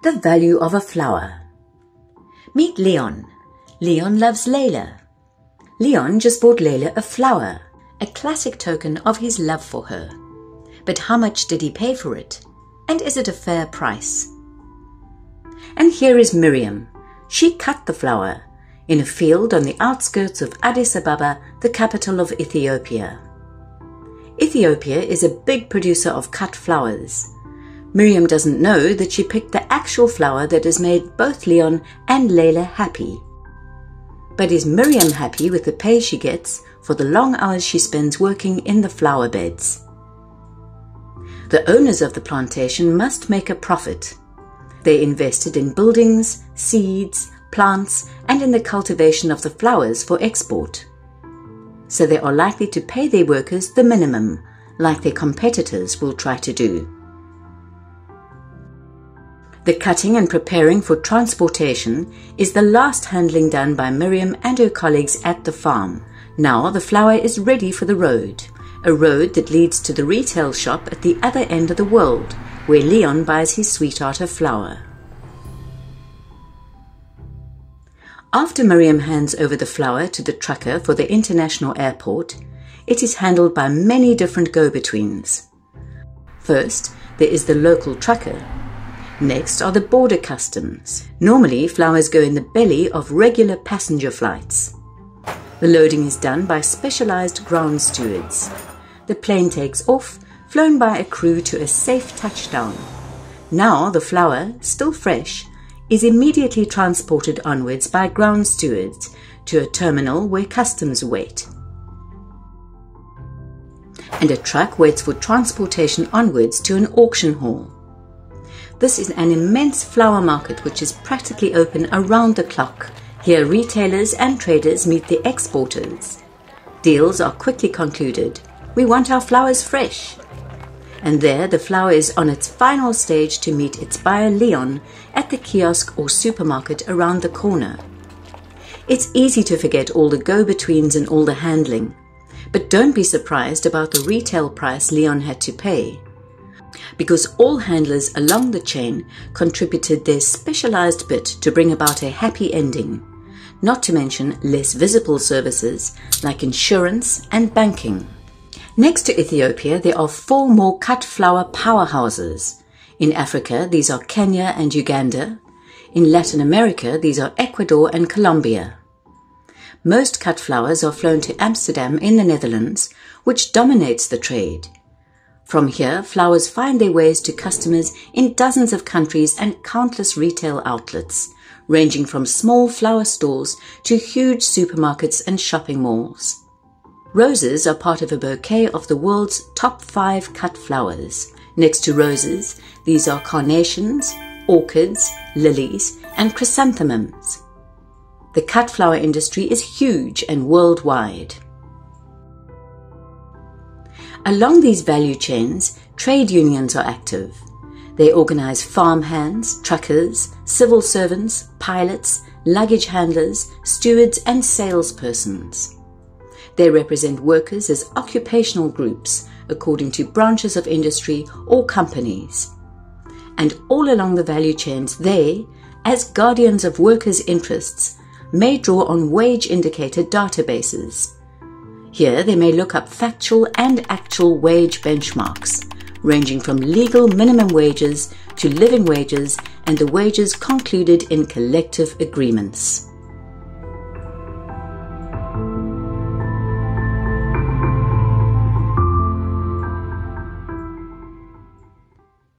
The value of a flower. Meet Leon. Leon loves Layla. Leon just bought Layla a flower, a classic token of his love for her. But how much did he pay for it? And is it a fair price? And here is Miriam. She cut the flower in a field on the outskirts of Addis Ababa, the capital of Ethiopia. Ethiopia is a big producer of cut flowers. Miriam doesn't know that she picked the actual flower that has made both Leon and Layla happy. But is Miriam happy with the pay she gets for the long hours she spends working in the flower beds? The owners of the plantation must make a profit. They invested in buildings, seeds, plants, and in the cultivation of the flowers for export. So they are likely to pay their workers the minimum, like their competitors will try to do. The cutting and preparing for transportation is the last handling done by Miriam and her colleagues at the farm. Now the flower is ready for the road, a road that leads to the retail shop at the other end of the world, where Leon buys his sweetheart a flower. After Miriam hands over the flower to the trucker for the international airport, it is handled by many different go-betweens. First, there is the local trucker. Next are the border customs. Normally, flowers go in the belly of regular passenger flights. The loading is done by specialized ground stewards. The plane takes off, flown by a crew to a safe touchdown. Now the flower, still fresh, is immediately transported onwards by ground stewards to a terminal where customs wait. And a truck waits for transportation onwards to an auction hall. This is an immense flower market which is practically open around the clock. Here retailers and traders meet the exporters. Deals are quickly concluded. We want our flowers fresh. And there the flower is on its final stage to meet its buyer Leon at the kiosk or supermarket around the corner. It's easy to forget all the go-betweens and all the handling, but don't be surprised about the retail price Leon had to pay, because all handlers along the chain contributed their specialized bit to bring about a happy ending, not to mention less visible services like insurance and banking. Next to Ethiopia, there are 4 more cut flower powerhouses. In Africa, these are Kenya and Uganda. In Latin America, these are Ecuador and Colombia. Most cut flowers are flown to Amsterdam in the Netherlands, which dominates the trade. From here, flowers find their ways to customers in dozens of countries and countless retail outlets, ranging from small flower stores to huge supermarkets and shopping malls. Roses are part of a bouquet of the world's top 5 cut flowers. Next to roses, these are carnations, orchids, lilies, and chrysanthemums. The cut flower industry is huge and worldwide. Along these value chains, trade unions are active. They organize farmhands, truckers, civil servants, pilots, luggage handlers, stewards, and salespersons. They represent workers as occupational groups according to branches of industry or companies. And all along the value chains, they, as guardians of workers' interests, may draw on WageIndicator databases. Here they may look up factual and actual wage benchmarks, ranging from legal minimum wages to living wages and the wages concluded in collective agreements.